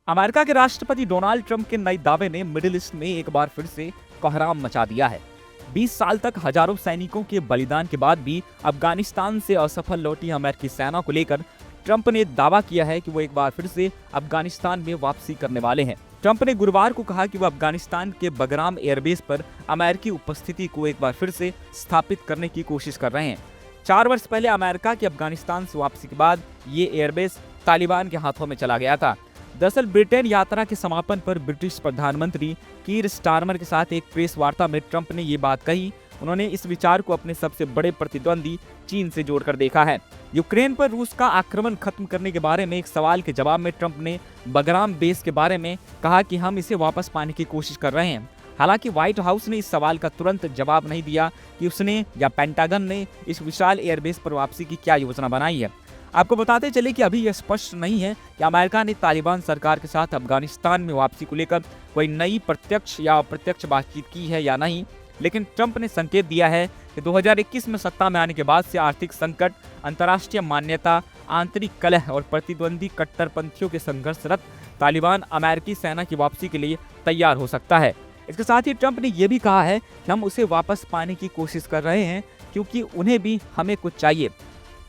America के राष्ट्रपति Donald Trump के नए दावे ने मिडिल ईस्ट में एक बार फिर से कोहराम मचा दिया है। 20 साल तक हजारों सैनिकों के बलिदान के बाद भी अफगानिस्तान से असफल लौटी अमेरिकी सेना को लेकर ट्रंप ने दावा किया है कि वो एक बार फिर से अफगानिस्तान में वापसी करने वाले हैं। ट्रंप ने गुरुवार को कहा कि वो अफगानिस्तान के बगराम एयरबेस पर अमेरिकी उपस्थिति को एक बार फिर से स्थापित करने की कोशिश कर रहे हैं। 4 वर्ष पहले अमेरिका की अफगानिस्तान से वापसी के बाद ये एयरबेस तालिबान के हाथों में चला गया था। दरअसल ब्रिटेन यात्रा के समापन पर ब्रिटिश प्रधानमंत्री कीर स्टारमर के साथ एक प्रेस वार्ता में ट्रंप ने ये बात कही। उन्होंने इस विचार को अपने सबसे बड़े प्रतिद्वंदी चीन से जोड़कर देखा है। यूक्रेन पर रूस का आक्रमण खत्म करने के बारे में एक सवाल के जवाब में ट्रंप ने बगराम बेस के बारे में कहा कि हम इसे वापस पाने की कोशिश कर रहे हैं। हालांकि व्हाइट हाउस ने इस सवाल का तुरंत जवाब नहीं दिया कि उसने या पेंटागन ने इस विशाल एयरबेस पर वापसी की क्या योजना बनाई है। आपको बताते चले कि अभी यह स्पष्ट नहीं है कि अमेरिका ने तालिबान सरकार के साथ अफगानिस्तान में वापसी को लेकर कोई नई प्रत्यक्ष या अप्रत्यक्ष बातचीत की है या नहीं, लेकिन ट्रंप ने संकेत दिया है कि 2021 में सत्ता में आने के बाद से आर्थिक संकट, अंतर्राष्ट्रीय मान्यता, आंतरिक कलह और प्रतिद्वंदी कट्टरपंथियों के संघर्षरत तालिबान अमेरिकी सेना की वापसी के लिए तैयार हो सकता है। इसके साथ ही ट्रंप ने यह भी कहा है कि हम उसे वापस पाने की कोशिश कर रहे हैं क्योंकि उन्हें भी हमें कुछ चाहिए।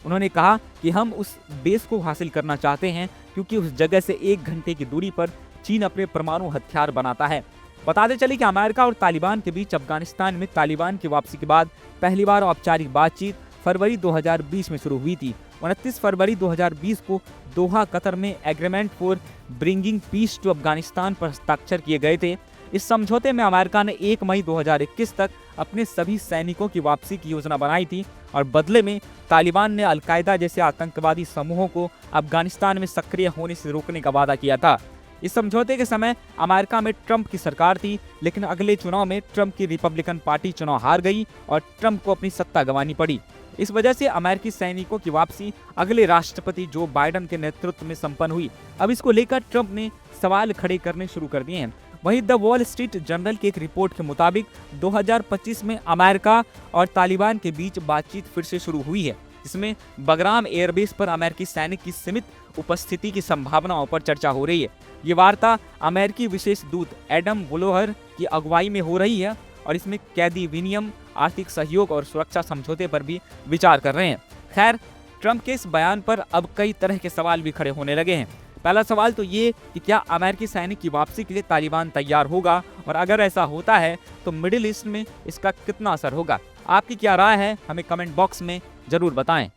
उन्होंने कहा कि हम उस बेस को हासिल करना चाहते हैं क्योंकि उस जगह से 1 घंटे की दूरी पर चीन अपने परमाणु हथियार बनाता है। बताते चले कि अमेरिका और तालिबान के बीच अफगानिस्तान में तालिबान की वापसी के बाद पहली बार औपचारिक बातचीत फरवरी 2020 में शुरू हुई थी। 29 फरवरी 2020 को दोहा कतर में agreement for bringing peace to Afghanistan पर हस्ताक्षर किए गए थे। इस समझौते में अमेरिका ने 1 मई 2021 तक अपने सभी सैनिकों की वापसी की योजना बनाई थी और बदले में तालिबान ने अलकायदा जैसे आतंकवादी समूहों को अफगानिस्तान में सक्रिय होने से रोकने का वादा किया था। इस समझौते के समय अमेरिका में ट्रंप की सरकार थी, लेकिन अगले चुनाव में ट्रंप की रिपब्लिकन पार्टी चुनाव हार गई और ट्रंप को अपनी सत्ता गंवानी पड़ी। इस वजह से अमेरिकी सैनिकों की वापसी अगले राष्ट्रपति जो बाइडेन के नेतृत्व में संपन्न हुई। अब इसको लेकर ट्रंप ने सवाल खड़े करने शुरू कर दिए हैं। वहीं द वॉल स्ट्रीट जर्नल की एक रिपोर्ट के मुताबिक 2025 में अमेरिका और तालिबान के बीच बातचीत फिर से शुरू हुई है, जिसमें बगराम एयरबेस पर अमेरिकी सैनिक की सीमित उपस्थिति की संभावनाओं पर चर्चा हो रही है। ये वार्ता अमेरिकी विशेष दूत एडम वुलोहर की अगुवाई में हो रही है और इसमें कैदी विनियम, आर्थिक सहयोग और सुरक्षा समझौते पर भी विचार कर रहे हैं। खैर, ट्रंप के इस बयान पर अब कई तरह के सवाल भी खड़े होने लगे हैं। पहला सवाल तो ये कि क्या अमेरिकी सैनिक की वापसी के लिए तालिबान तैयार होगा, और अगर ऐसा होता है तो मिडिल ईस्ट में इसका कितना असर होगा। आपकी क्या राय है, हमें कमेंट बॉक्स में जरूर बताएं।